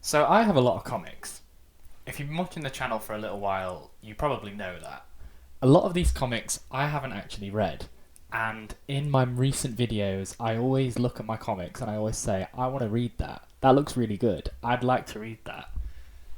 So I have a lot of comics. If you've been watching the channel for a little while, you probably know that. A lot of these comics I haven't actually read. And in my recent videos, I always look at my comics and I always say, I want to read that. That looks really good. I'd like to read that.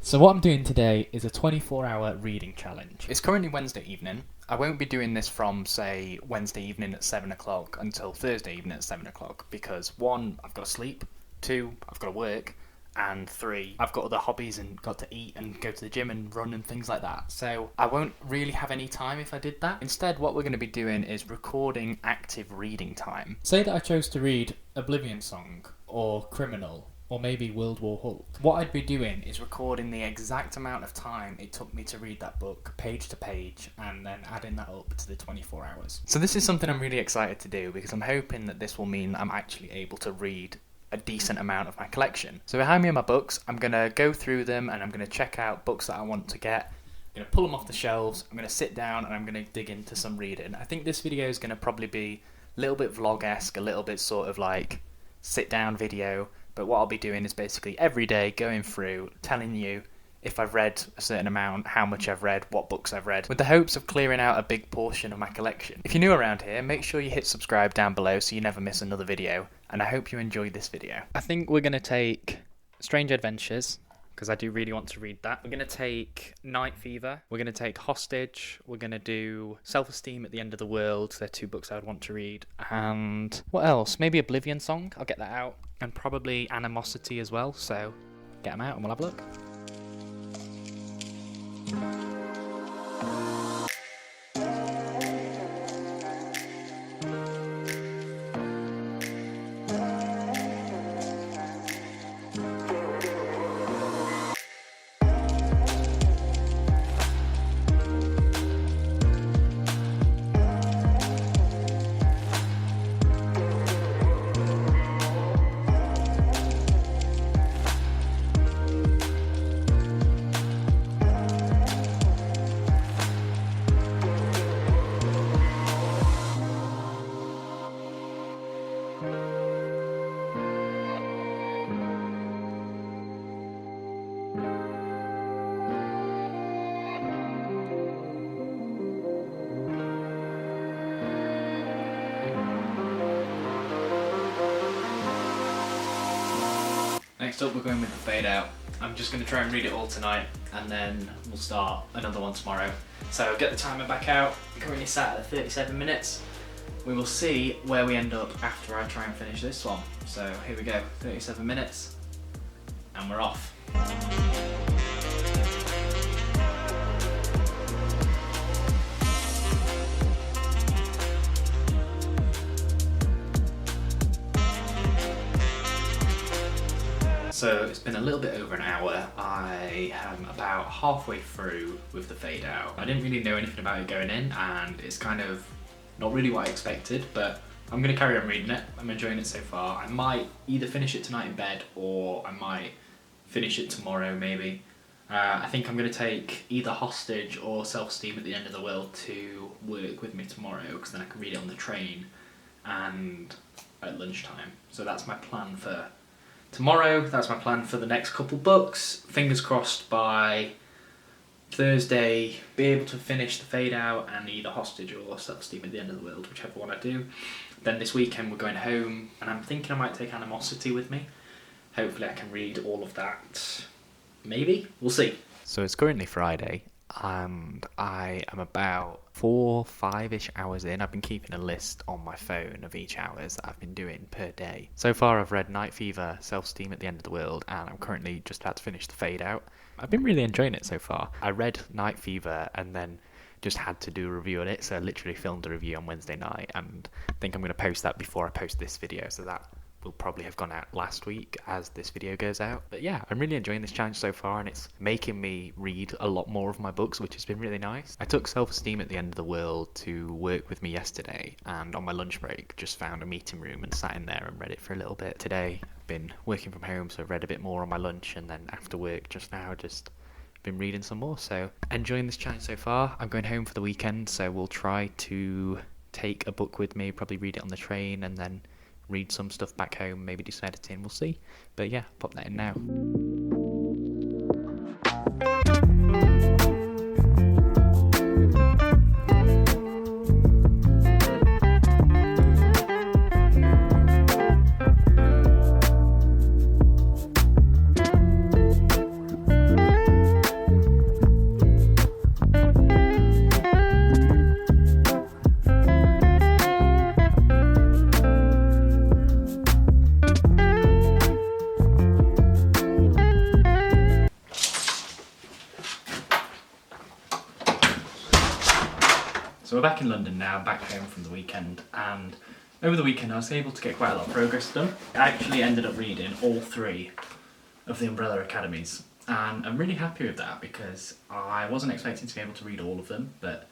So what I'm doing today is a 24-hour reading challenge. It's currently Wednesday evening. I won't be doing this from, say, Wednesday evening at 7 o'clock until Thursday evening at 7 o'clock because 1, I've got to sleep, 2, I've got to work, and 3, I've got other hobbies and got to eat and go to the gym and run and things like that. So I won't really have any time if I did that. Instead, what we're going to be doing is recording active reading time. Say that I chose to read Oblivion Song or Criminal or maybe World War Hulk. What I'd be doing is recording the exact amount of time it took me to read that book, page to page, and then adding that up to the 24 hours. So this is something I'm really excited to do because I'm hoping that this will mean I'm actually able to read a decent amount of my collection. So behind me are my books. I'm going to go through them and I'm going to check out books that I want to get. I'm going to pull them off the shelves. I'm going to sit down and I'm going to dig into some reading. I think this video is going to probably be a little bit vlog-esque, a little bit sort of like sit-down video. But what I'll be doing is basically every day going through, telling you if I've read a certain amount, how much I've read, what books I've read, with the hopes of clearing out a big portion of my collection. If you're new around here, make sure you hit subscribe down below so you never miss another video, and I hope you enjoyed this video. I think we're going to take Strange Adventures, because I do really want to read that. We're going to take Night Fever, we're going to take Hostage, we're going to do Self-Esteem at the End of the World. They're 2 books I would want to read. And what else? Maybe Oblivion Song, I'll get that out. And probably Animosity as well, so get them out and we'll have a look. Next up we're going with the fade out. I'm just going to try and read it all tonight and then we'll start another one tomorrow. So get the timer back out. I'm currently sat at 37 minutes. We will see where we end up after I try and finish this one. So here we go, 37 minutes and we're off. So it's been a little bit over an hour. I am about halfway through with the fade out. I didn't really know anything about it going in and it's kind of not really what I expected, but I'm going to carry on reading it. I'm enjoying it so far. I might either finish it tonight in bed or I might finish it tomorrow maybe. I think I'm going to take either Hostage or Self-Esteem at the End of the World to work with me tomorrow because then I can read it on the train and at lunchtime. So that's my plan for tomorrow. That's my plan for the next couple books. Fingers crossed by Thursday, be able to finish the fade out and either Hostage or Self-Esteem at the End of the World, whichever one I do. Then this weekend we're going home and I'm thinking I might take Animosity with me. Hopefully I can read all of that. Maybe? We'll see. So it's currently Friday and I am about 4-5-ish hours in. I've been keeping a list on my phone of each hours that I've been doing per day. So far I've read Night Fever, Self-Esteem at the End of the World, and I'm currently just about to finish the fade out. I've been really enjoying it so far. I read Night Fever and then just had to do a review on it, so I literally filmed a review on Wednesday night and I think I'm going to post that before I post this video, so that will probably have gone out last week as this video goes out. But yeah, I'm really enjoying this challenge so far and it's making me read a lot more of my books, which has been really nice. I took Self-Esteem at the End of the World to work with me yesterday and on my lunch break just found a meeting room and sat in there and read it for a little bit. Today I've been working from home, so I've read a bit more on my lunch and then after work just now just been reading some more. So enjoying this challenge so far. I'm going home for the weekend, so we'll try to take a book with me, probably read it on the train and then read some stuff back home, maybe do some editing, we'll see. But yeah, pop that in now. So we're back in London now, back home from the weekend, and over the weekend I was able to get quite a lot of progress done. I actually ended up reading all 3 of the Umbrella Academies, and I'm really happy with that because I wasn't expecting to be able to read all of them, but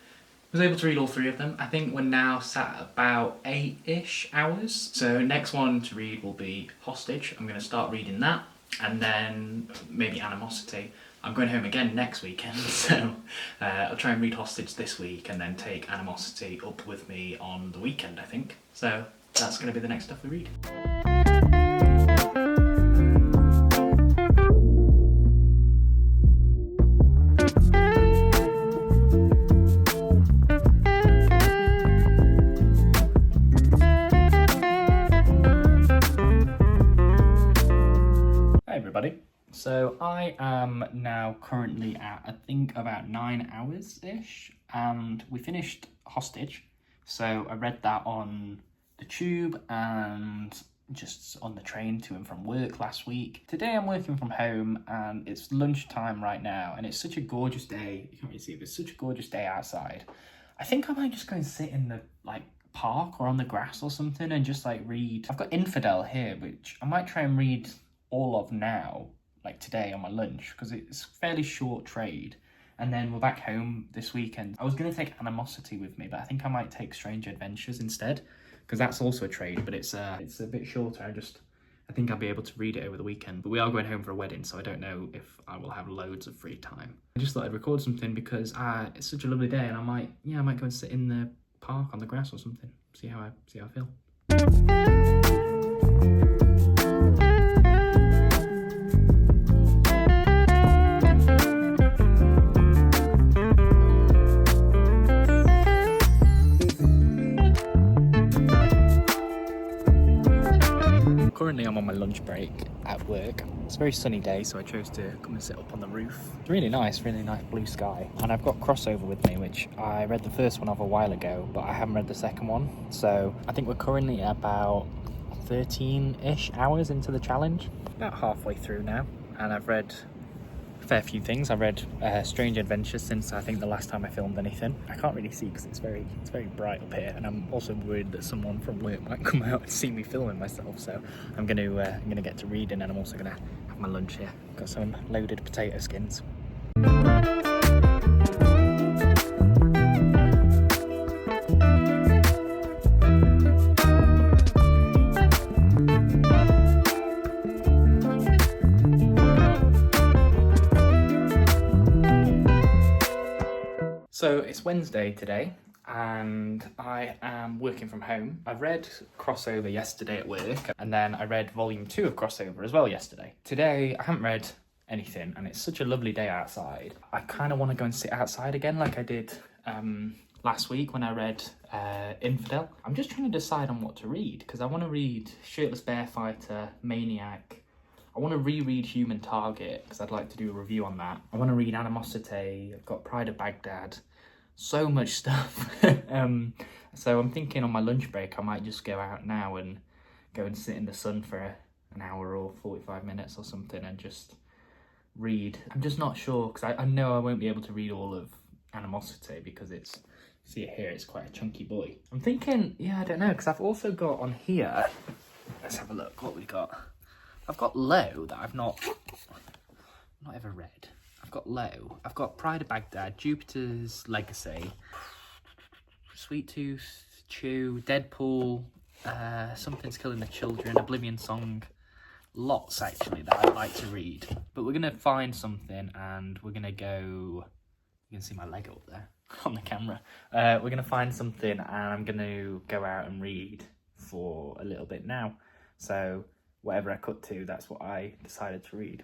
I was able to read all 3 of them. I think we're now sat at about 8-ish hours. So next one to read will be Hostage. I'm going to start reading that, and then maybe Animosity. I'm going home again next weekend, so I'll try and read Hostage this week and then take Animosity up with me on the weekend, I think. So that's going to be the next stuff we read. Hi everybody. So I am now currently at, I think, about 9 hours-ish, and we finished Hostage. So I read that on the tube and just on the train to and from work last week. Today I'm working from home and it's lunchtime right now, and it's such a gorgeous day. You can't really see it, but it's such a gorgeous day outside. I think I might just go and sit in the park or on the grass or something and just read. I've got Infidel here, which I might try and read all of now, today on my lunch, because it's a fairly short trade, and then we're back home this weekend. I was going to take Animosity with me, but I think I might take Strange Adventures instead, because that's also a trade, but it's a bit shorter. I think I'll be able to read it over the weekend, but we are going home for a wedding, so I don't know if I will have loads of free time. I just thought I'd record something because it's such a lovely day, and I might go and sit in the park on the grass or something, see how I feel. Currently I'm on my lunch break at work. It's a very sunny day, so I chose to come and sit up on the roof. It's really nice blue sky. And I've got Crossover with me, which I read the first one of a while ago, but I haven't read the second one. So I think we're currently about 13-ish hours into the challenge. About halfway through now, and I've read a fair few things. I've read Strange Adventures since I think the last time I filmed anything. I can't really see because it's very bright up here, and I'm also worried that someone from work might come out and see me filming myself. So I'm gonna get to reading, and I'm also gonna have my lunch here. Got some loaded potato skins. So it's Wednesday today, and I am working from home. I read Crossover yesterday at work, and then I read volume 2 of Crossover as well yesterday. Today I haven't read anything, and it's such a lovely day outside. I kind of want to go and sit outside again like I did last week when I read Infidel. I'm just trying to decide on what to read, because I want to read Shirtless Bear Fighter, Maniac. I want to reread Human Target, because I'd like to do a review on that. I want to read Animosity. I've got Pride of Baghdad. So much stuff. So I'm thinking on my lunch break I might just go out now and go and sit in the sun for an hour or 45 minutes or something and just read. I'm just not sure, because I know I won't be able to read all of Animosity because it's, see it here, it's quite a chunky boy. I'm thinking, I don't know, because I've also got on here, let's have a look what we got. I've got Low that I've not ever read. I've got Low. I've got Pride of Baghdad, Jupiter's Legacy, Sweet Tooth, Chew, Deadpool, Something's Killing the Children, Oblivion Song. Lots, actually, that I'd like to read. But we're going to find something, and we're going to go... You can see my leg up there on the camera. We're going to find something, and I'm going to go out and read for a little bit now. So whatever I cut to, that's what I decided to read.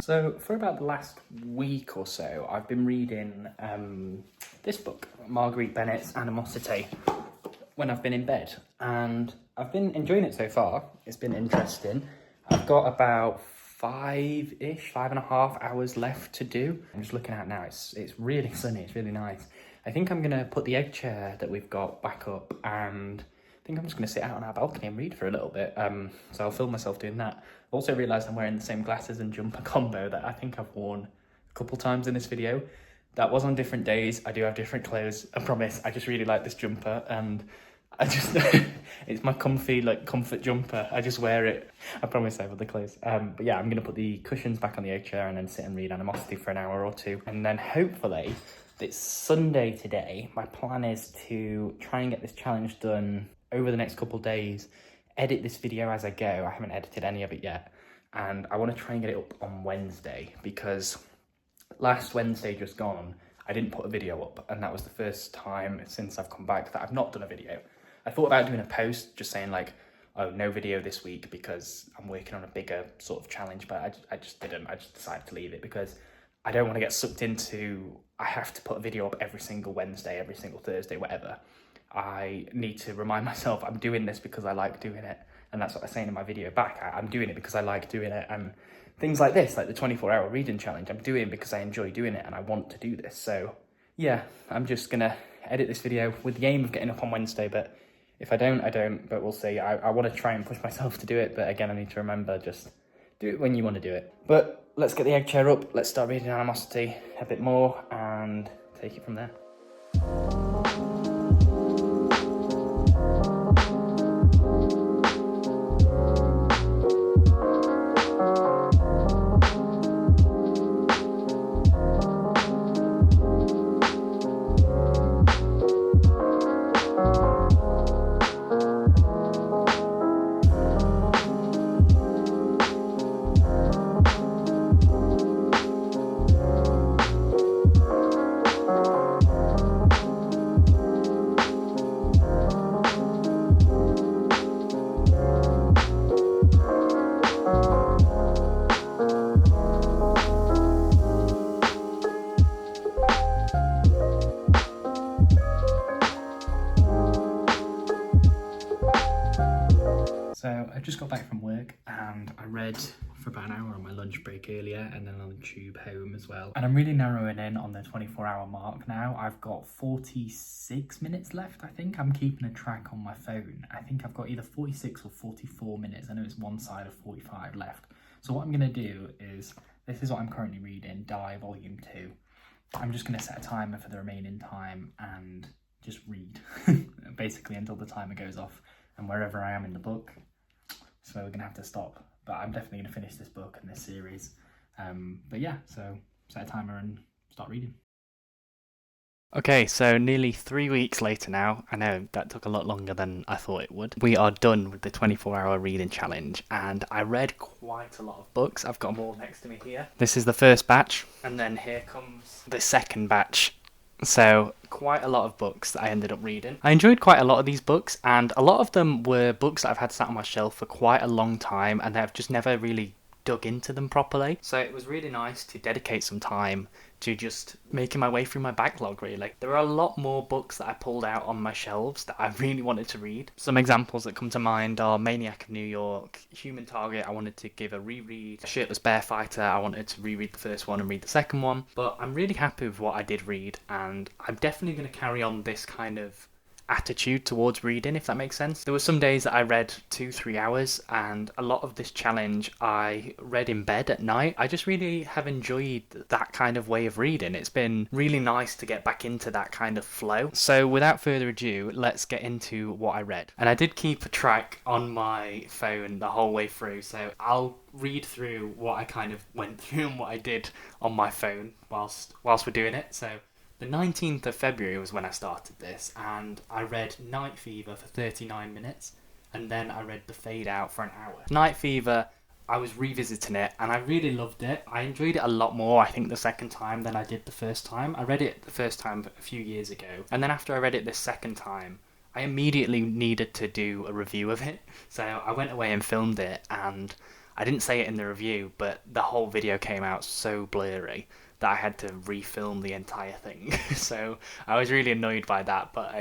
So for about the last week or so, I've been reading this book, Marguerite Bennett's Animosity, when I've been in bed, and I've been enjoying it so far. It's been interesting. I've got about 5.5 hours left to do. I'm just looking out now, it's really sunny, it's really nice. I think I'm gonna put the egg chair that we've got back up, and I think I'm just gonna sit out on our balcony and read for a little bit. So I'll film myself doing that. I've also realised I'm wearing the same glasses and jumper combo that I think I've worn a couple times in this video. That was on different days. I do have different clothes, I promise. I just really like this jumper, and I just, it's my comfy, like, comfort jumper. I just wear it. I promise I have other clothes. But yeah, I'm going to put the cushions back on the egg chair and then sit and read Animosity for an hour or two. And then hopefully, it's Sunday today. My plan is to try and get this challenge done over the next couple of days, edit this video as I go. I haven't edited any of it yet. And I want to try and get it up on Wednesday, because last Wednesday just gone, I didn't put a video up. And that was the first time since I've come back that I've not done a video. I thought about doing a post just saying like, oh, no video this week because I'm working on a bigger sort of challenge, but I just didn't. I just decided to leave it because I don't want to get sucked into, I have to put a video up every single Wednesday, every single Thursday, whatever. I need to remind myself I'm doing this because I like doing it. And that's what I'm saying in my video back. I'm doing it because I like doing it. And things like this, like the 24-hour reading challenge, I'm doing because I enjoy doing it and I want to do this. So yeah, I'm just going to edit this video with the aim of getting up on Wednesday, but if I don't, I don't, but we'll see. I want to try and push myself to do it, but again, I need to remember, just do it when you want to do it. But let's get the egg chair up, let's start reading Animosity a bit more, and take it from there. So I just got back from work and I read for about an hour on my lunch break earlier, and then on the tube home as well. And I'm really narrowing in on the 24-hour mark now. I've got 46 minutes left, I think. I'm keeping a track on my phone. I think I've got either 46 or 44 minutes. I know it's one side of 45 left. So what I'm going to do is, this is what I'm currently reading, Die Volume 2. I'm just going to set a timer for the remaining time and just read, basically until the timer goes off and wherever I am in the book. So we're going to have to stop, but I'm definitely going to finish this book and this series. But yeah, so set a timer and start reading. Okay, so nearly 3 weeks later now. I know that took a lot longer than I thought it would. We are done with the 24-hour reading challenge, and I read quite a lot of books. I've got them all next to me here. This is the first batch, and then here comes the second batch. So quite a lot of books that I ended up reading. I enjoyed quite a lot of these books, and a lot of them were books that I've had sat on my shelf for quite a long time, and I've just never really dug into them properly. So it was really nice to dedicate some time to just making my way through my backlog, really. There are a lot more books that I pulled out on my shelves that I really wanted to read. Some examples that come to mind are Maniac of New York, Human Target, I wanted to give a reread. Shirtless Bear Fighter, I wanted to reread the first one and read the second one. But I'm really happy with what I did read, and I'm definitely going to carry on this kind of attitude towards reading, if that makes sense. There were some days that I read 2-3 hours, and a lot of this challenge I read in bed at night. I just really have enjoyed that kind of way of reading. It's been really nice to get back into that kind of flow. So without further ado, let's get into what I read. And I did keep a track on my phone the whole way through, so I'll read through what I kind of went through and what I did on my phone whilst we're doing it. So the 19th of February was when I started this, and I read Night Fever for 39 minutes, and then I read The Fade Out for an hour. Night Fever, I was revisiting it, and I really loved it. I enjoyed it a lot more, I think, the second time than I did the first time. I read it the first time a few years ago, and then after I read it this second time, I immediately needed to do a review of it. So I went away and filmed it, and I didn't say it in the review, but the whole video came out so blurry that I had to refilm the entire thing. So I was really annoyed by that, but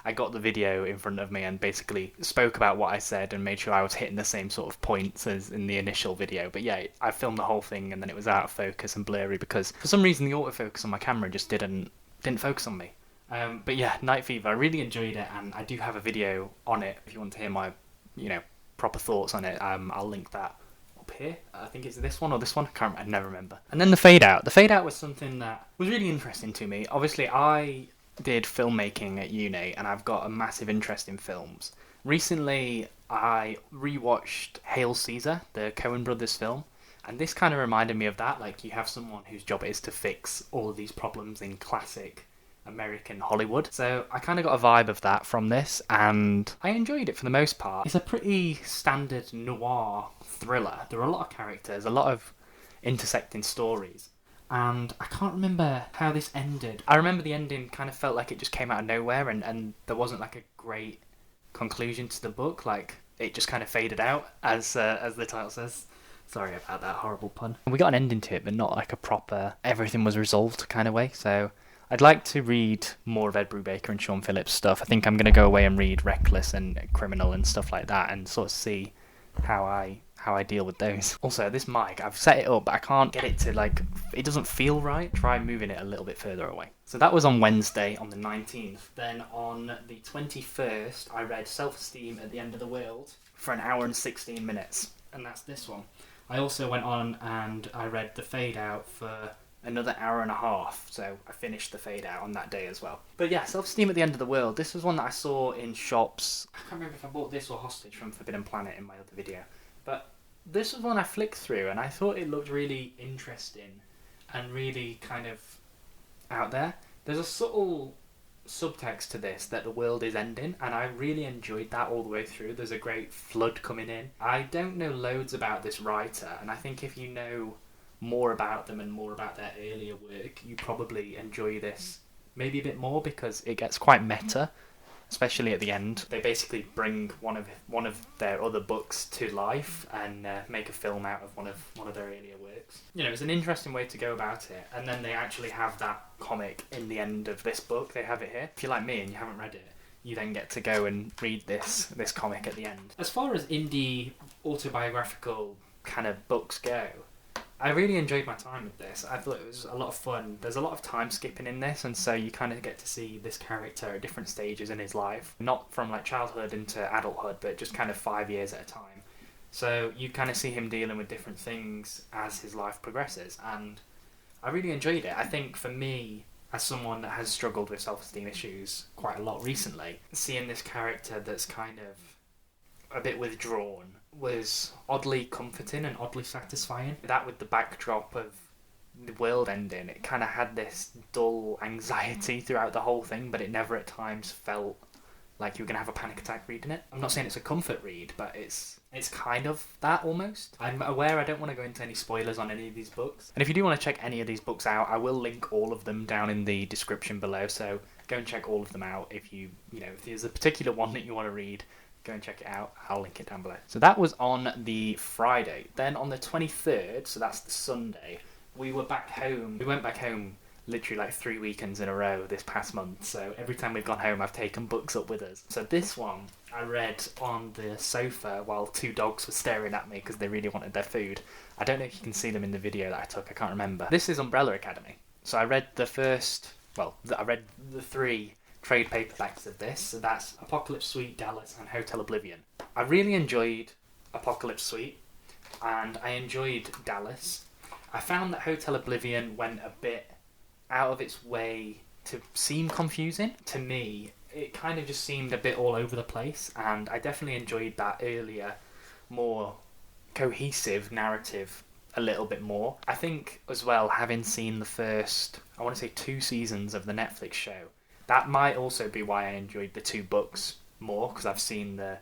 I got the video in front of me and basically spoke about what I said and made sure I was hitting the same sort of points as in the initial video. But yeah, I filmed the whole thing and then it was out of focus and blurry because for some reason the autofocus on my camera just didn't focus on me. But yeah, Night Fever, I really enjoyed it, and I do have a video on it if you want to hear my, proper thoughts on it. I'll link that up here. I think it's this one or this one. I never remember. And then the fade out. The fade out was something that was really interesting to me. Obviously, I did filmmaking at uni, and I've got a massive interest in films. Recently, I rewatched Hail Caesar, the Coen brothers film. And this kind of reminded me of that. Like, you have someone whose job it is to fix all of these problems in classic American Hollywood. So I kind of got a vibe of that from this, and I enjoyed it for the most part. It's a pretty standard noir thriller. There are a lot of characters, a lot of intersecting stories, and I can't remember how this ended. I remember the ending kind of felt like it just came out of nowhere, and there wasn't like a great conclusion to the book. Like, it just kind of faded out, as the title says. Sorry about that horrible pun. We got an ending to it, but not like a proper everything was resolved kind of way. So I'd like to read more of Ed Brubaker and Sean Phillips stuff. I think I'm going to go away and read Reckless and Criminal and stuff like that and sort of see how I deal with those. Also, this mic, I've set it up, but I can't get it to, it doesn't feel right. Try moving it a little bit further away. So that was on Wednesday, on the 19th. Then on the 21st, I read Self-Esteem at the End of the World for an hour and 16 minutes. And that's this one. I also went on and I read The Fade Out for another hour and a half, so I finished The Fade Out on that day as well. But yeah, Self-Esteem at the End of the World, this was one that I saw in shops. I can't remember if I bought this or Hostage from Forbidden Planet in my other video, but this was one I flicked through and I thought it looked really interesting and really kind of out there. There's a subtle subtext to this that the world is ending, and I really enjoyed that all the way through. There's a great flood coming in. I don't know loads about this writer, and I think if you know more about them and more about their earlier work, you probably enjoy this maybe a bit more because it gets quite meta, especially at the end. They basically bring one of their other books to life and make a film out of one of their earlier works. It's an interesting way to go about it, and then they actually have that comic in the end of this book. They have it here. If you're like me and you haven't read it, you then get to go and read this comic at the end. As far as indie autobiographical kind of books go, I really enjoyed my time with this. I thought it was a lot of fun. There's a lot of time skipping in this, and so you kind of get to see this character at different stages in his life. Not from childhood into adulthood, but just kind of 5 years at a time. So you kind of see him dealing with different things as his life progresses, and I really enjoyed it. I think for me, as someone that has struggled with self-esteem issues quite a lot recently, seeing this character that's kind of a bit withdrawn was oddly comforting and oddly satisfying. That with the backdrop of the world ending, it kind of had this dull anxiety throughout the whole thing, but it never at times felt like you were going to have a panic attack reading it. I'm not saying it's a comfort read, but it's kind of that almost. I'm aware I don't want to go into any spoilers on any of these books. And if you do want to check any of these books out, I will link all of them down in the description below, so go and check all of them out. If if there's a particular one that you want to read, go and check it out. I'll link it down below. So that was on the Friday. Then on the 23rd, so that's the Sunday, we were back home. We went back home literally 3 weekends in a row this past month. So every time we've gone home, I've taken books up with us. So this one I read on the sofa while 2 dogs were staring at me because they really wanted their food. I don't know if you can see them in the video that I took. I can't remember. This is Umbrella Academy. So I read I read the 3 trade paperbacks of this. So that's Apocalypse Suite, Dallas, and Hotel Oblivion. I really enjoyed Apocalypse Suite, and I enjoyed Dallas. I found that Hotel Oblivion went a bit out of its way to seem confusing. To me, it kind of just seemed a bit all over the place, and I definitely enjoyed that earlier, more cohesive narrative a little bit more. I think as well, having seen the first, I want to say 2 seasons of the Netflix show, that might also be why I enjoyed the 2 books more, because I've seen the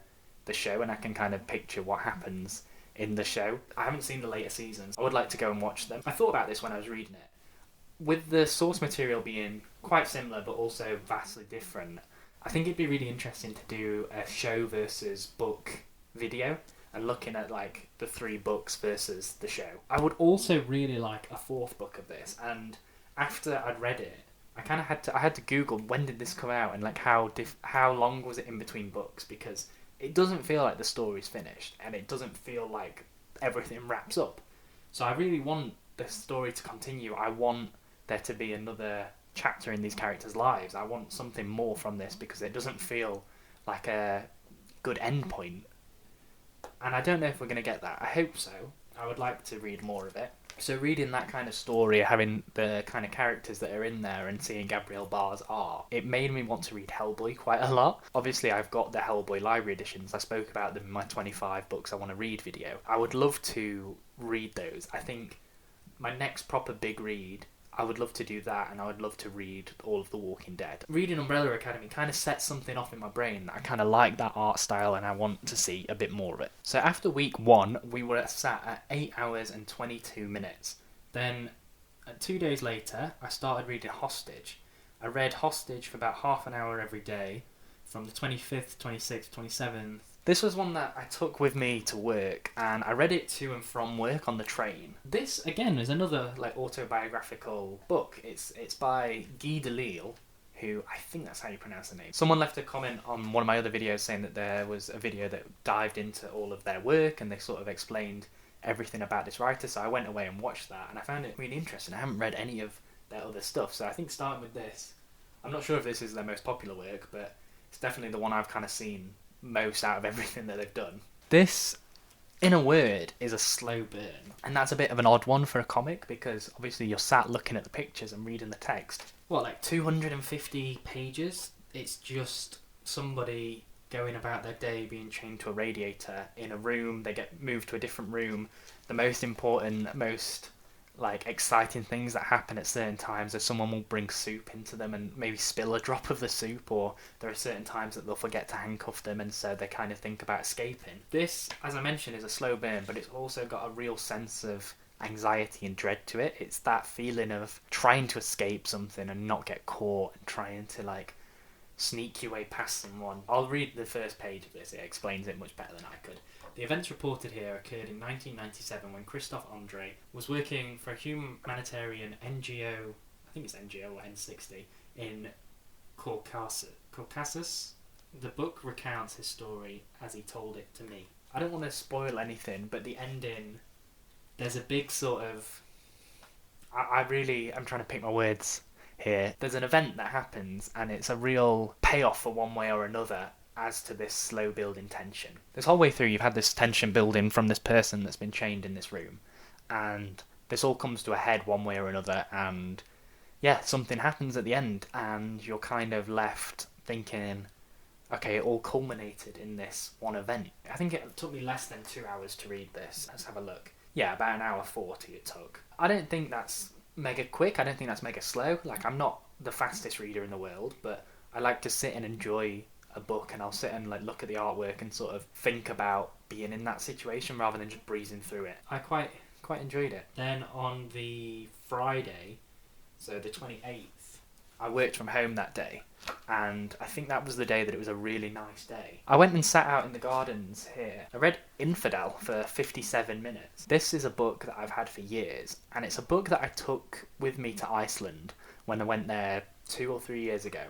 show and I can kind of picture what happens in the show. I haven't seen the later seasons. I would like to go and watch them. I thought about this when I was reading it. With the source material being quite similar but also vastly different, I think it'd be really interesting to do a show versus book video and looking at the 3 books versus the show. I would also really like a 4th book of this, and after I'd read it, I had to Google when did this come out and like how long was it in between books, because it doesn't feel like the story's finished and it doesn't feel like everything wraps up. So I really want the story to continue. I want there to be another chapter in these characters' lives. I want something more from this because it doesn't feel like a good end point. And I don't know if we're going to get that. I hope so. I would like to read more of it. So reading that kind of story, having the kind of characters that are in there and seeing Gabrielle Barr's art, it made me want to read Hellboy quite a lot. Obviously, I've got the Hellboy library editions. I spoke about them in my 25 books I want to read video. I would love to read those. I think my next proper big read, I would love to do that, and I would love to read all of The Walking Dead. Reading Umbrella Academy kind of sets something off in my brain that I kind of like that art style and I want to see a bit more of it. So after week 1, we were sat at 8 hours and 22 minutes. Then 2 days later, I started reading Hostage. I read Hostage for about half an hour every day from the 25th, 26th, 27th. This was one that I took with me to work, and I read it to and from work on the train. This, again, is another like autobiographical book. It's by Guy Delisle, who, I think that's how you pronounce the name. Someone left a comment on one of my other videos saying that there was a video that dived into all of their work, and they sort of explained everything about this writer, so I went away and watched that, and I found it really interesting. I haven't read any of their other stuff, so I think starting with this, I'm not sure if this is their most popular work, but it's definitely the one I've kind of seen most out of everything that they've done. This, in a word, is a slow burn, and that's a bit of an odd one for a comic because obviously you're sat looking at the pictures and reading the text. What, like 250 pages? It's just somebody going about their day being chained to a radiator in a room. They get moved to a different room. The most important, most like exciting things that happen at certain times is someone will bring soup into them and maybe spill a drop of the soup, or there are certain times that they'll forget to handcuff them, and so they kind of think about escaping. This, as I mentioned, is a slow burn, but it's also got a real sense of anxiety and dread to it. It's that feeling of trying to escape something and not get caught, and trying to like sneak your way past someone. I'll read the first page of this. It explains it much better than I could. The events reported here occurred in 1997 when Christophe André was working for a humanitarian NGO, I think it's NGO or N60, in Caucasus. The book recounts his story as he told it to me. I don't want to spoil anything, but the ending, there's a big sort of... I'm trying to pick my words here. There's an event that happens, and it's a real payoff for one way or another as to this slow building tension. This whole way through, you've had this tension building from this person that's been chained in this room, and this all comes to a head one way or another, and yeah, something happens at the end, and you're kind of left thinking, okay, it all culminated in this one event. I think it took me less than 2 hours to read this. Let's have a look. Yeah, about an hour 40 it took. I don't think that's mega quick. I don't think that's mega slow. Like, I'm not the fastest reader in the world, but I like to sit and enjoy a book, and I'll sit and like look at the artwork and sort of think about being in that situation rather than just breezing through it. I quite enjoyed it. Then on the Friday, so the 28th, I worked from home that day, and I think that was the day that it was a really nice day. I went and sat out in the gardens here. I read Infidel for 57 minutes. This is a book that I've had for years, and it's a book that I took with me to Iceland when I went there 2 or 3 years ago.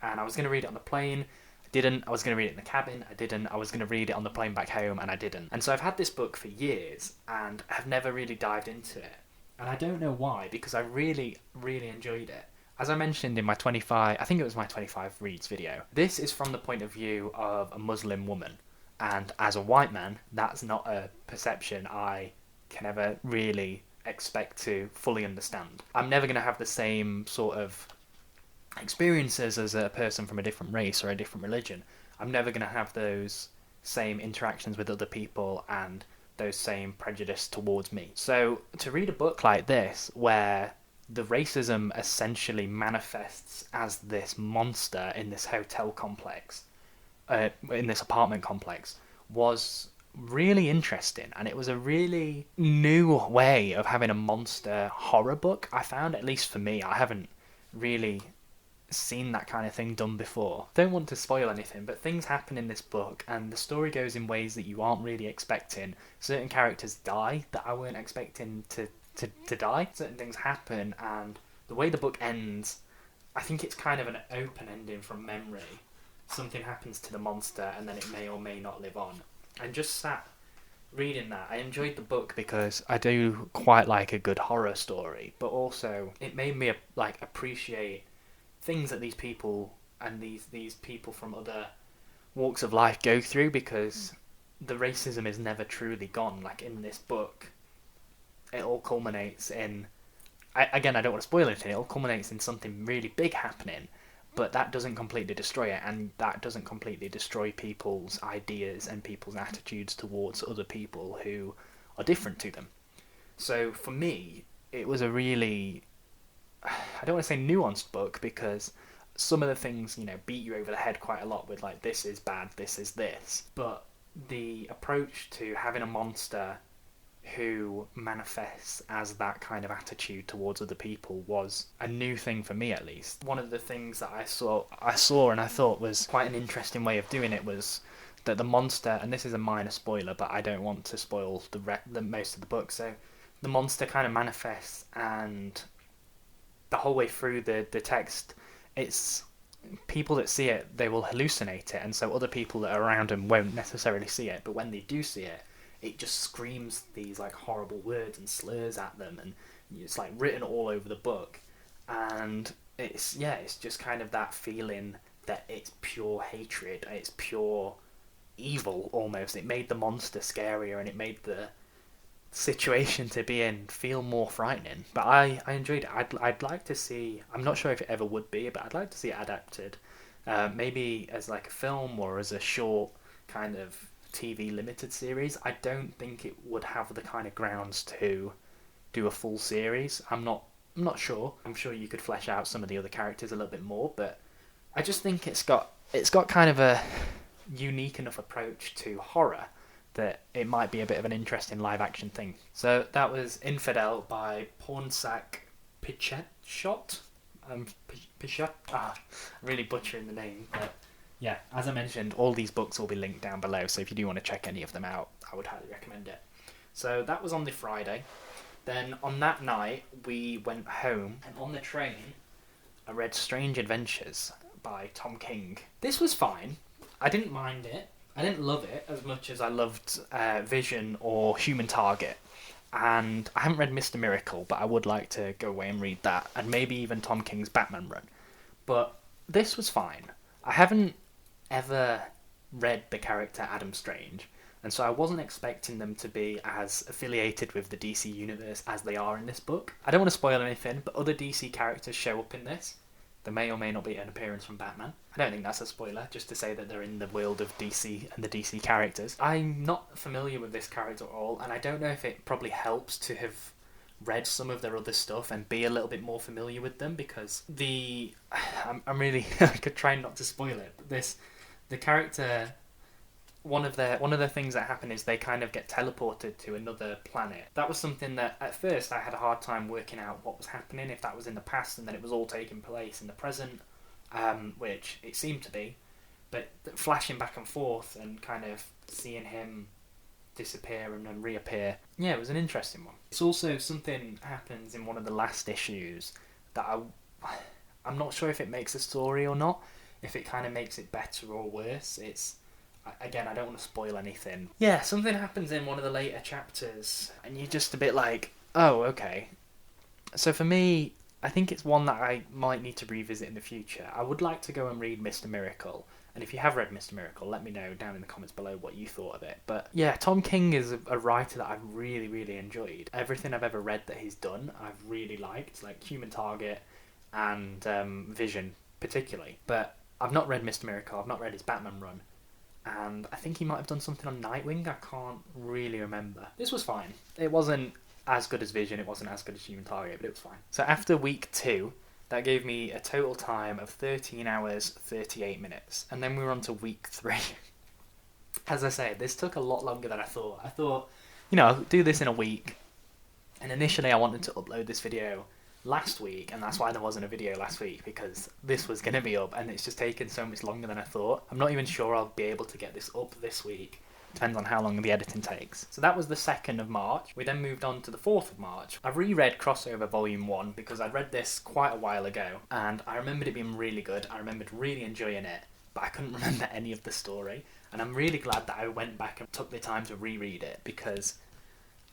And I was going to read it on the plane. Didn't. I was going to read it in the cabin. I didn't. I was going to read it on the plane back home, and I didn't. And so I've had this book for years, and I've never really dived into it. And I don't know why, because I really, really enjoyed it. As I mentioned in my 25, I think it was my 25 reads video, this is from the point of view of a Muslim woman. And as a white man, that's not a perception I can ever really expect to fully understand. I'm never going to have the same sort of experiences as a person from a different race or a different religion. I'm never going to have those same interactions with other people and those same prejudice towards me. So to read a book like this, where the racism essentially manifests as this monster in this hotel complex, in this apartment complex, was really interesting, and it was a really new way of having a monster horror book. I found, at least for me, I haven't really seen that kind of thing done before. Don't want to spoil anything, but things happen in this book, and the story goes in ways that you aren't really expecting. Certain characters die that I weren't expecting to die. Certain things happen, and the way the book ends, I think it's kind of an open ending from memory. Something happens to the monster and then it may or may not live on. And just sat reading that, I enjoyed the book because I do quite like a good horror story, but also it made me like appreciate things that these people and these people from other walks of life go through, because the racism is never truly gone. Like in this book, it all culminates in, again, I don't want to spoil anything, it all culminates in something really big happening, but that doesn't completely destroy it, and that doesn't completely destroy people's ideas and people's attitudes towards other people who are different to them. So for me, it was a really, I don't want to say nuanced book, because some of the things, you know, beat you over the head quite a lot with like, this is bad, this is this. But the approach to having a monster who manifests as that kind of attitude towards other people was a new thing for me, at least. One of the things that I saw and I thought was quite an interesting way of doing it was that the monster, and this is a minor spoiler, but I don't want to spoil the most of the book, so the monster kind of manifests, and the whole way through the text, it's people that see it, they will hallucinate it, and so other people that are around them won't necessarily see it, but when they do see it, it just screams these like horrible words and slurs at them, and it's like written all over the book. And it's just kind of that feeling that it's pure hatred, it's pure evil almost. It made the monster scarier, and it made the situation to be in feel more frightening. But I enjoyed it. I'd like to see, I'm not sure if it ever would be, but I'd like to see it adapted, maybe as like a film or as a short kind of TV limited series. I don't think it would have the kind of grounds to do a full series. I'm not sure. I'm sure you could flesh out some of the other characters a little bit more, but I just think it's got kind of a unique enough approach to horror that it might be a bit of an interesting live action thing. So that was Infidel by Pornsak Pichet. Really butchering the name, but yeah, as I mentioned, all these books will be linked down below, so if you do want to check any of them out, I would highly recommend it. So that was on the Friday. Then on that night, we went home, and on the train, I read Strange Adventures by Tom King. This was fine. I didn't mind it. I didn't love it as much as I loved Vision or Human Target. And I haven't read Mr. Miracle, but I would like to go away and read that, and maybe even Tom King's Batman run. But this was fine. I haven't ever read the character Adam Strange, and so I wasn't expecting them to be as affiliated with the DC universe as they are in this book. I don't want to spoil anything, but other DC characters show up in this. There may or may not be an appearance from Batman. I don't think that's a spoiler, just to say that they're in the world of DC and the DC characters. I'm not familiar with this character at all, and I don't know if it probably helps to have read some of their other stuff and be a little bit more familiar with them, because I'm really I could try not to spoil it, but the character, one of the things that happen is they kind of get teleported to another planet. That was something that at first I had a hard time working out what was happening, if that was in the past and then it was all taking place in the present, which it seemed to be, but flashing back and forth and kind of seeing him disappear and then reappear. Yeah, it was an interesting one. It's also something happens in one of the last issues that I'm not sure if it makes a story or not, if it kind of makes it better or worse. Again, I don't want to spoil anything. Yeah, something happens in one of the later chapters and you're just a bit like, oh, okay. So for me, I think it's one that I might need to revisit in the future. I would like to go and read Mr. Miracle. And if you have read Mr. Miracle, let me know down in the comments below what you thought of it. But yeah, Tom King is a writer that I've really, really enjoyed. Everything I've ever read that he's done, I've really liked, like Human Target and Vision particularly. But I've not read Mr. Miracle, I've not read his Batman run. And I think he might have done something on Nightwing, I can't really remember. This was fine. It wasn't as good as Vision, it wasn't as good as Human Target, but it was fine. So after week 2, that gave me a total time of 13 hours, 38 minutes. And then we were on to week 3. As I say, this took a lot longer than I thought. I thought, I'll do this in a week. And initially I wanted to upload this video last week, and that's why there wasn't a video last week, because this was going to be up, and it's just taken so much longer than I thought. I'm not even sure I'll be able to get this up this week, Depends on how long the editing takes. So that was the 2nd of March. We then moved on to the 4th of March. I reread Crossover Volume 1 because I'd read this quite a while ago and I remembered it being really good. I remembered really enjoying it, but I couldn't remember any of the story. And I'm really glad that I went back and took the time to reread it because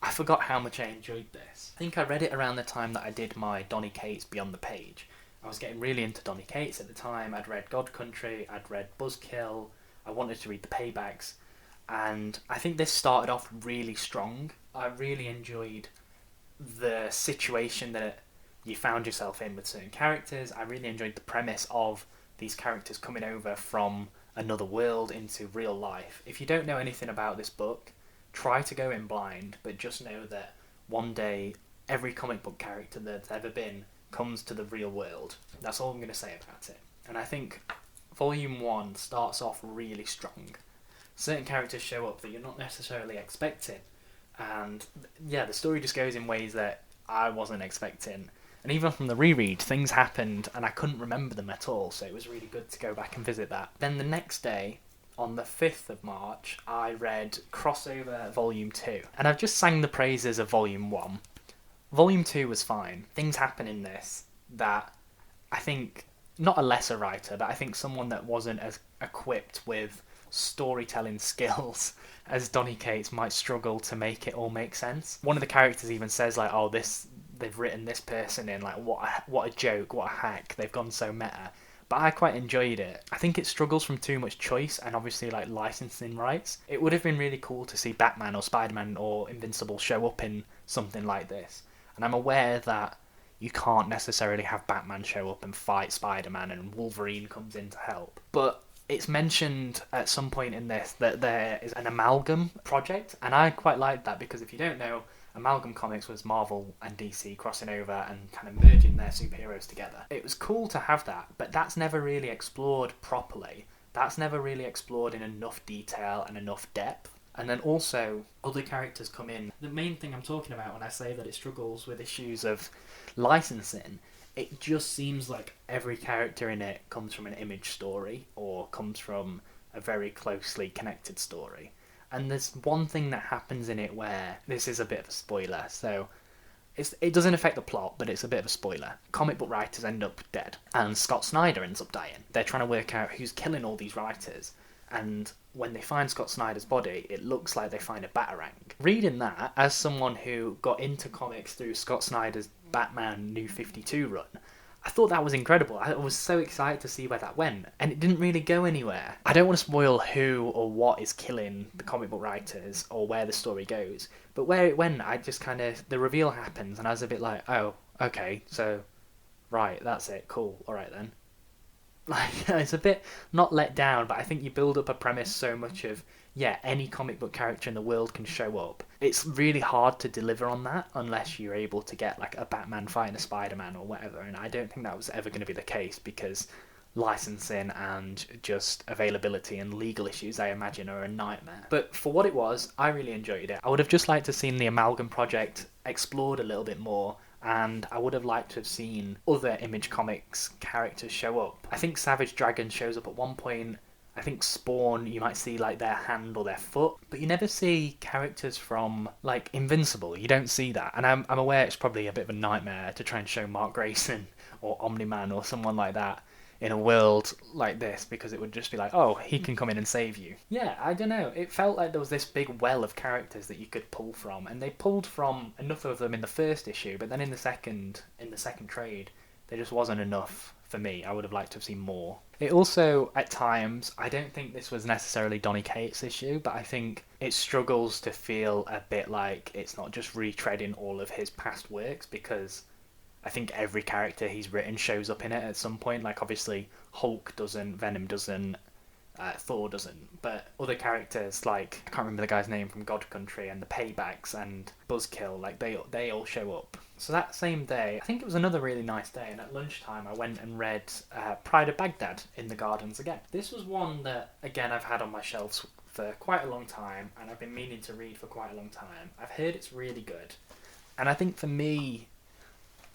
I forgot how much I enjoyed this. I think I read it around the time that I did my Donny Cates Beyond the Page. I was getting really into Donny Cates at the time. I'd read God Country, I'd read Buzzkill, I wanted to read The Paybacks, and I think this started off really strong. I really enjoyed the situation that you found yourself in with certain characters. I really enjoyed the premise of these characters coming over from another world into real life. If you don't know anything about this book, try to go in blind, but just know that one day every comic book character that's ever been comes to the real world. That's all I'm going to say about it. And I think Volume 1 starts off really strong. Certain characters show up that you're not necessarily expecting, and yeah, the story just goes in ways that I wasn't expecting. And even from the reread, things happened and I couldn't remember them at all, so it was really good to go back and visit that. Then the next day, on the 5th of March, I read Crossover Volume 2. And I've just sang the praises of Volume 1. Volume 2 was fine. Things happen in this that I think, not a lesser writer, but I think someone that wasn't as equipped with storytelling skills as Donny Cates might struggle to make it all make sense. One of the characters even says, like, oh, they've written this person in, like, what a joke, what a hack, they've gone so meta. But I quite enjoyed it. I think it struggles from too much choice and obviously like licensing rights. It would have been really cool to see Batman or Spider-Man or Invincible show up in something like this. And I'm aware that you can't necessarily have Batman show up and fight Spider-Man and Wolverine comes in to help. But it's mentioned at some point in this that there is an amalgam project, and I quite like that because if you don't know, Amalgam Comics was Marvel and DC crossing over and kind of merging their superheroes together. It was cool to have that, but that's never really explored properly. That's never really explored in enough detail and enough depth. And then also, other characters come in. The main thing I'm talking about when I say that it struggles with issues of licensing, it just seems like every character in it comes from an Image story or comes from a very closely connected story. And there's one thing that happens in it where, this is a bit of a spoiler, so it doesn't affect the plot, but it's a bit of a spoiler. Comic book writers end up dead, and Scott Snyder ends up dying. They're trying to work out who's killing all these writers, and when they find Scott Snyder's body, it looks like they find a Batarang. Reading that, as someone who got into comics through Scott Snyder's Batman New 52 run, I thought that was incredible. I was so excited to see where that went, and it didn't really go anywhere. I don't want to spoil who or what is killing the comic book writers or where the story goes, but where it went, I just kind of, the reveal happens, and I was a bit like, oh, okay, so, right, that's it, cool, alright then. Like, it's a bit not let down, but I think you build up a premise so much of, yeah, any comic book character in the world can show up. It's really hard to deliver on that unless you're able to get like a Batman fighting a Spider-Man or whatever, and I don't think that was ever going to be the case because licensing and just availability and legal issues, I imagine, are a nightmare. But for what it was, I really enjoyed it. I would have just liked to have seen the Amalgam project explored a little bit more, and I would have liked to have seen other Image Comics characters show up. I think Savage Dragon shows up at one point. I think Spawn, you might see like their hand or their foot, but you never see characters from like Invincible. You don't see that, and I'm aware it's probably a bit of a nightmare to try and show Mark Grayson or Omni-Man or someone like that in a world like this, because it would just be like, oh, he can come in and save you. Yeah, I don't know. It felt like there was this big well of characters that you could pull from, and they pulled from enough of them in the first issue, but then in the second trade, there just wasn't enough for me. I would have liked to have seen more. It also, at times, I don't think this was necessarily Donny Cates' issue, but I think it struggles to feel a bit like it's not just retreading all of his past works, because I think every character he's written shows up in it at some point. Like, obviously, Hulk doesn't, Venom doesn't, Thor doesn't, but other characters, like, I can't remember the guy's name from God Country and the Paybacks and Buzzkill, like, they all show up. So that same day, I think it was another really nice day, and at lunchtime I went and read Pride of Baghdad in the Gardens again. This was one that, again, I've had on my shelves for quite a long time, and I've been meaning to read for quite a long time. I've heard it's really good, and I think for me,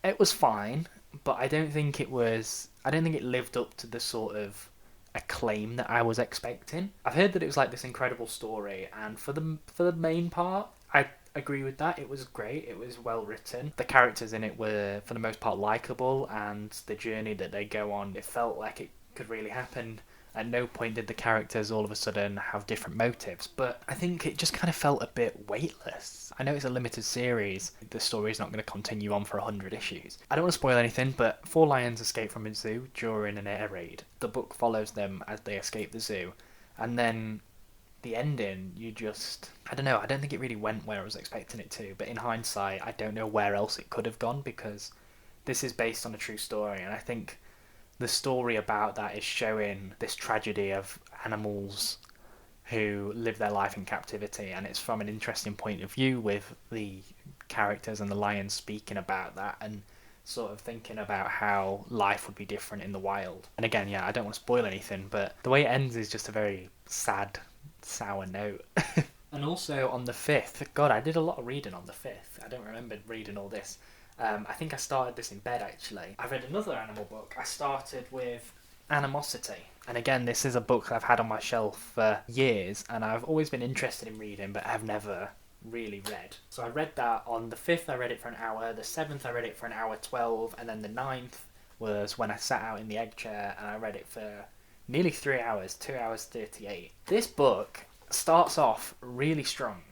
it was fine, but I don't think it lived up to the sort of acclaim that I was expecting. I've heard that it was like this incredible story, and for the main part, I agree with that. It was great. It was well written. The characters in it were, for the most part, likable, and the journey that they go on, it felt like it could really happen. At no point did the characters all of a sudden have different motives, but I think it just kind of felt a bit weightless. I know it's a limited series. The story's not going to continue on for 100 issues. I don't want to spoil anything, but 4 lions escape from a zoo during an air raid. The book follows them as they escape the zoo, and then the ending, I don't know, I don't think it really went where I was expecting it to, but in hindsight, I don't know where else it could have gone, because this is based on a true story, and I think the story about that is showing this tragedy of animals who live their life in captivity, and it's from an interesting point of view with the characters and the lions speaking about that and sort of thinking about how life would be different in the wild. And again, yeah, I don't want to spoil anything, but the way it ends is just a very sad, sour note. And also on the 5th, God, I did a lot of reading on the 5th. I don't remember reading all this. I think I started this in bed, actually. I read another animal book. I started with Animosity. And again, this is a book I've had on my shelf for years, and I've always been interested in reading, but I've never really read. So I read that on the 5th, I read it for an hour. The 7th, I read it for an hour 12. And then the 9th was when I sat out in the egg chair, and I read it for nearly 3 hours, 2 hours 38. This book starts off really strong.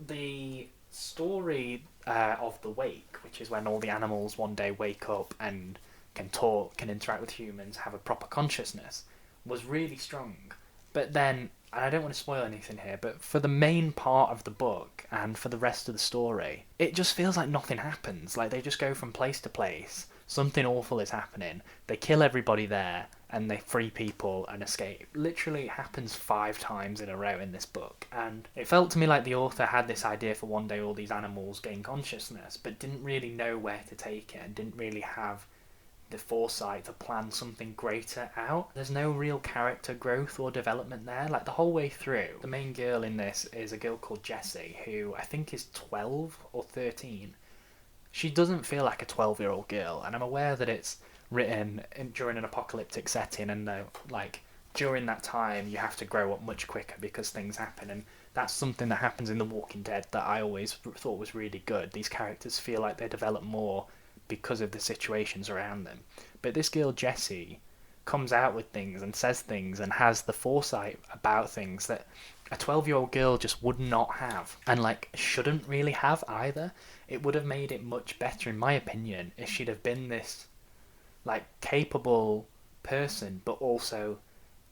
The story of the wake, which is when all the animals one day wake up and can talk, can interact with humans, have a proper consciousness, was really strong. But then, and I don't want to spoil anything here, but for the main part of the book and for the rest of the story, it just feels like nothing happens. Like, they just go from place to place, something awful is happening, they kill everybody there, and they free people and escape. Literally, it happens 5 times in a row in this book. And it felt to me like the author had this idea for one day all these animals gain consciousness, but didn't really know where to take it and didn't really have the foresight to plan something greater out. There's no real character growth or development there. Like, the whole way through, the main girl in this is a girl called Jessie, who I think is 12 or 13. She doesn't feel like a 12-year-old girl, and I'm aware that it's written during an apocalyptic setting, and during that time you have to grow up much quicker because things happen, and that's something that happens in The Walking Dead that I always thought was really good. These characters feel like they develop more because of the situations around them. But this girl Jessie comes out with things and says things and has the foresight about things that a 12-year-old girl just would not have, and shouldn't really have either. It would have made it much better, in my opinion, if she'd have been this capable person, but also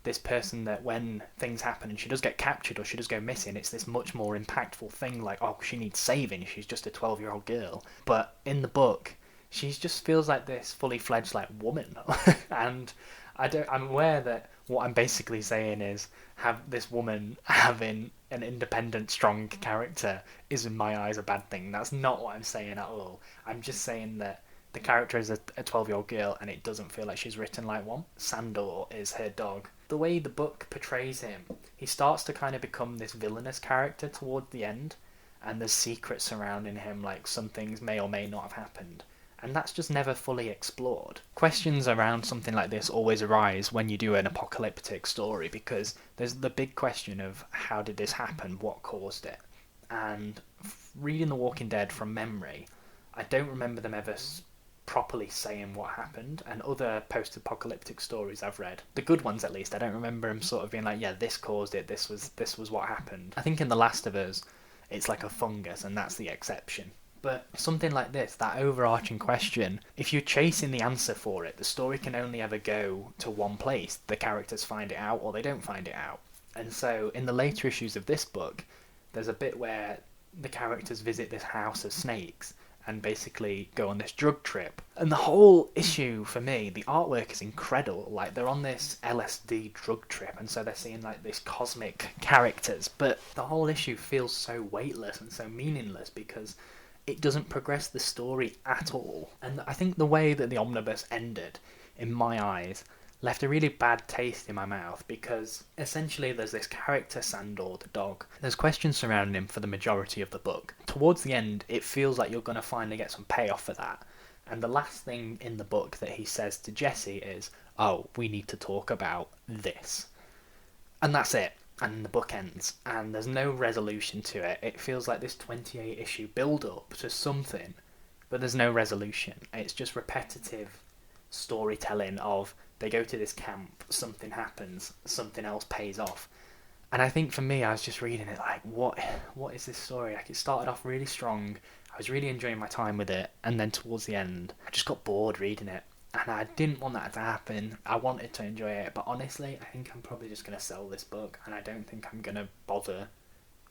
this person that when things happen and she does get captured or she does go missing, it's this much more impactful thing, she needs saving, she's just a 12-year-old girl. But in the book, she just feels like this fully fledged woman. And I'm aware that what I'm basically saying is, have this woman having an independent, strong character is in my eyes a bad thing. That's not what I'm saying at all. I'm just saying that the character is a 12-year-old girl, and it doesn't feel like she's written like one. Sandor is her dog. The way the book portrays him, he starts to kind of become this villainous character towards the end, and there's secrets surrounding him, some things may or may not have happened. And that's just never fully explored. Questions around something like this always arise when you do an apocalyptic story, because there's the big question of how did this happen, what caused it? And reading The Walking Dead from memory, I don't remember them ever properly saying what happened, and other post-apocalyptic stories I've read, the good ones at least, I don't remember him sort of being yeah, this caused it, this was what happened. I think in The Last of Us, it's like a fungus, and that's the exception. But something like this, that overarching question, if you're chasing the answer for it, the story can only ever go to one place. The characters find it out, or they don't find it out. And so, in the later issues of this book, there's a bit where the characters visit this house of snakes, and basically go on this drug trip. And the whole issue, for me, the artwork is incredible. They're on this LSD drug trip, and so they're seeing, these cosmic characters. But the whole issue feels so weightless and so meaningless, because it doesn't progress the story at all. And I think the way that the omnibus ended, in my eyes, left a really bad taste in my mouth, because essentially there's this character, Sandor, the dog. There's questions surrounding him for the majority of the book. Towards the end, it feels like you're going to finally get some payoff for that, And the last thing in the book that he says to Jesse is, "Oh, we need to talk about this." And that's it. And the book ends. And there's no resolution to it. It feels like this 28 issue build up to something, but there's no resolution. It's just repetitive storytelling of they go to this camp, something happens, something else pays off. And I think for me, I was just reading it like, what is this story? Like, it started off really strong. I was really enjoying my time with it, and then towards the end, I just got bored reading it. And I didn't want that to happen. I wanted to enjoy it, but honestly, I think I'm probably just going to sell this book, and I don't think I'm going to bother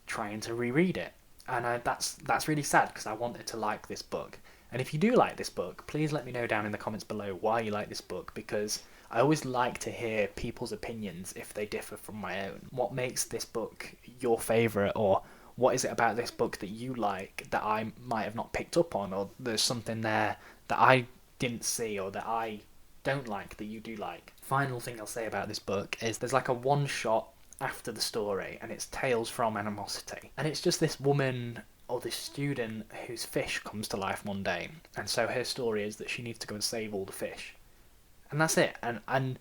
trying to reread it. And that's really sad, because I wanted to like this book. And if you do like this book, please let me know down in the comments below why you like this book, because I always like to hear people's opinions if they differ from my own. What makes this book your favourite, or what is it about this book that you like that I might have not picked up on, or there's something there that I didn't see or that I don't like that you do like. Final thing I'll say about this book is there's like a one shot after the story, and it's Tales from Animosity. And it's just this woman or this student whose fish comes to life one day, and so her story is that she needs to go and save all the fish. And that's it. And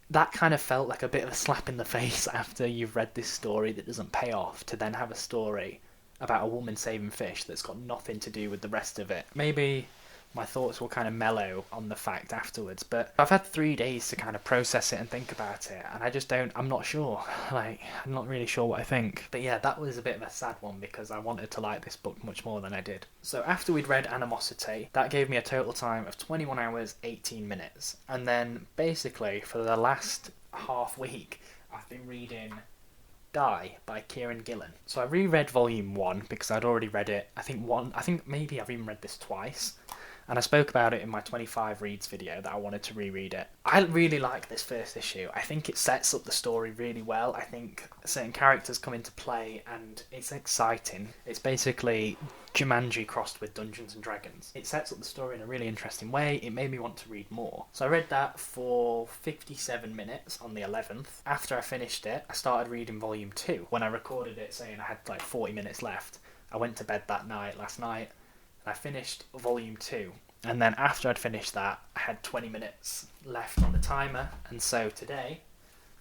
that kind of felt like a bit of a slap in the face after you've read this story that doesn't pay off, to then have a story about a woman saving fish that's got nothing to do with the rest of it. Maybe my thoughts will kind of mellow on the fact afterwards, but I've had 3 days to kind of process it and think about it, and I'm not sure. Like, I'm not really sure what I think. But yeah, that was a bit of a sad one, because I wanted to like this book much more than I did. So after we'd read Animosity, that gave me a total time of 21 hours, 18 minutes. And then basically for the last half week, I've been reading Die by Kieran Gillen. So I reread volume 1 because I'd already read it. I think maybe I've even read this twice. And I spoke about it in my 25 reads video that I wanted to reread it. I really like this first issue. I think it sets up the story really well. I think certain characters come into play and it's exciting. It's basically Jumanji crossed with Dungeons and Dragons. It sets up the story in a really interesting way. It made me want to read more. So I read that for 57 minutes on the 11th. After I finished it, I started reading volume 2. When I recorded it saying I had like 40 minutes left, I went to bed last night, and I finished volume 2. And then after I'd finished that, I had 20 minutes left on the timer. And so today,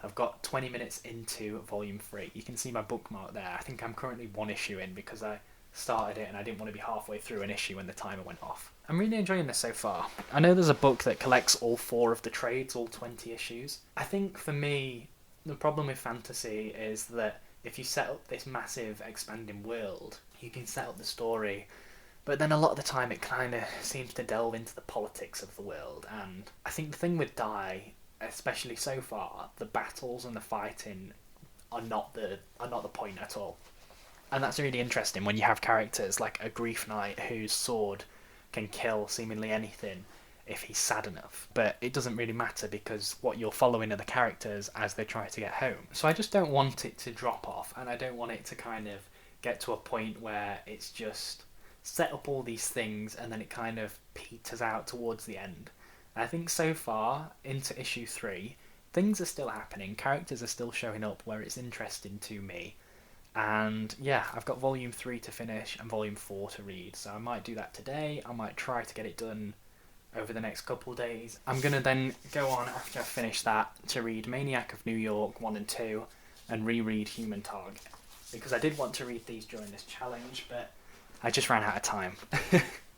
I've got 20 minutes into volume 3. You can see my bookmark there. I think I'm currently 1 issue in, because I started it and I didn't want to be halfway through an issue when the timer went off. I'm really enjoying this so far. I know there's a book that collects all 4 of the trades, all 20 issues. I think for me, the problem with fantasy is that if you set up this massive expanding world, you can set up the story, but then a lot of the time it kind of seems to delve into the politics of the world. And I think the thing with Die, especially so far, the battles and the fighting are not the point at all. And that's really interesting when you have characters like a Grief Knight whose sword can kill seemingly anything if he's sad enough. But it doesn't really matter, because what you're following are the characters as they try to get home. So I just don't want it to drop off, and I don't want it to kind of get to a point where it's just set up all these things and then it kind of peters out towards the end. And I think so far into issue 3, things are still happening, characters are still showing up where it's interesting to me. And yeah, I've got volume 3 to finish and volume 4 to read, so I might do that today. I might try to get it done over the next couple of days. I'm going to then go on, after I finish that, to read Maniac of New York 1 and 2 and reread Human Target, because I did want to read these during this challenge, but I just ran out of time.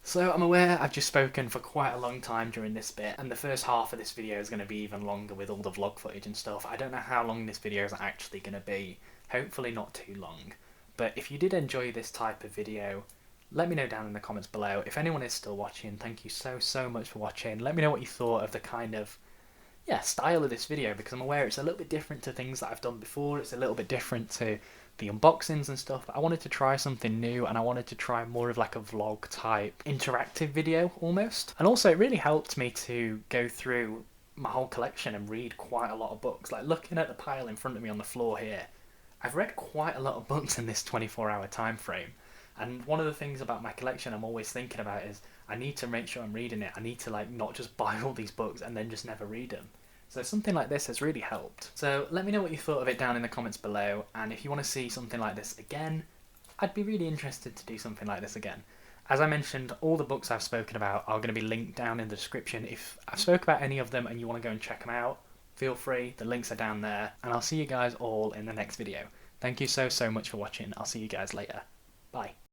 So I'm aware I've just spoken for quite a long time during this bit, and the first half of this video is going to be even longer with all the vlog footage and stuff. I don't know how long this video is actually going to be. Hopefully not too long. But if you did enjoy this type of video, let me know down in the comments below. If anyone is still watching, thank you so much for watching. Let me know what you thought of the kind of style of this video, because I'm aware it's a little bit different to things that I've done before. It's a little bit different to the unboxings and stuff, but I wanted to try something new, and I wanted to try more of like a vlog type interactive video almost. And also it really helped me to go through my whole collection and read quite a lot of books. Like, looking at the pile in front of me on the floor here, I've read quite a lot of books in this 24-hour time frame. And one of the things about my collection I'm always thinking about is I need to make sure I'm reading it. I need to like not just buy all these books and then just never read them. So something like this has really helped. So let me know what you thought of it down in the comments below, and if you want to see something like this again, I'd be really interested to do something like this again. As I mentioned, all the books I've spoken about are going to be linked down in the description. If I've spoke about any of them and you want to go and check them out, feel free. The links are down there. And I'll see you guys all in the next video. Thank you so much for watching. I'll see you guys later. Bye.